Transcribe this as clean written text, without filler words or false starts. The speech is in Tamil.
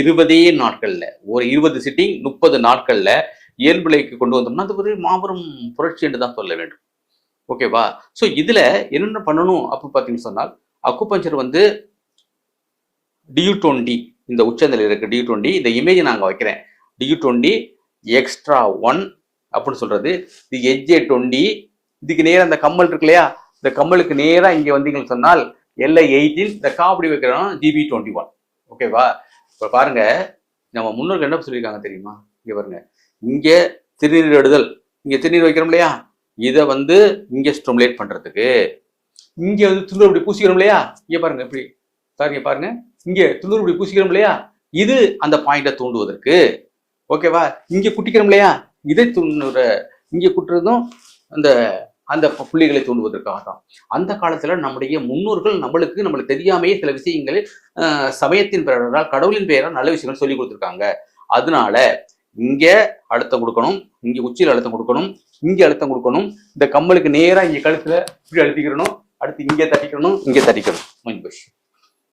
20 நாட்கள்ல ஒரு 20 சிட்டிங் 30 நாட்கள்ல இயல்புலைக்கு கொண்டு வந்தோம்னா அது ஒரு மாபெரும் புரட்சி என்று தான் சொல்ல வேண்டும். ஓகேவா? ஸோ இதுல என்னென்ன பண்ணணும் அப்படின்னு பார்த்தீங்கன்னு சொன்னால், அக்குபஞ்சர் வந்து DU20 இந்த உச்சந்தலையில் இருக்கு DU20 இந்த இமேஜ் நாங்கள் வைக்கிறேன். DU20 எக்ஸ்ட்ரா 1 அப்படின்னு சொல்றது. இது HJ20 இதுக்கு நேரம் அந்த கம்மல் இருக்கு இல்லையா, இந்த கம்மலுக்கு நேரா இங்க வந்தீங்கன்னு சொன்னால் LI18 இந்த காப்படி வைக்கிறோம் GB21. ஓகேவா? இப்ப பாருங்க, நம்ம முன்னோர்கள் என்ன சொல்லியிருக்காங்க தெரியுமா? இங்க பாருங்க, இங்க திருநீர் எடுதல், இங்க திருநீர் வைக்கிறோம் இல்லையா, இதை வந்து இங்க ஸ்டிமுலேட் பண்றதுக்கு, இங்க வந்து துண்ணூறு இப்படி பூசிக்கிறோம் இல்லையா, இங்க பாருங்க இப்படி பாருங்க பாருங்க, இங்க துண்ணூறு இப்படி பூசிக்கிறோம் இல்லையா, இது அந்த பாயிண்டை தூண்டுவதற்கு. ஓகேவா? இங்க குட்டிக்கிறோம் இல்லையா, இதை துண்ணுற இங்க குட்டுறதும் அந்த அந்த புள்ளிகளை தூண்டுவதற்காக தான். அந்த காலத்துல நம்முடைய முன்னோர்கள் நம்மளுக்கு தெரியாமையே சில விஷயங்களை சமயத்தின் பெயரால் கடவுளின் பெயரால் நல்ல விஷயங்கள் சொல்லி கொடுத்துருக்காங்க. அதனால இங்க அழுத்தம் கொடுக்கணும், இங்க உச்சியில் அழுத்தம் கொடுக்கணும், இங்க அழுத்தம் கொடுக்கணும், இந்த கம்மலுக்கு நேரா இங்க கழுத்துல இப்படி அழுத்திக்கிறணும், அடுத்து இங்க தட்டிக்கணும், இங்க தட்டிக்கணும்.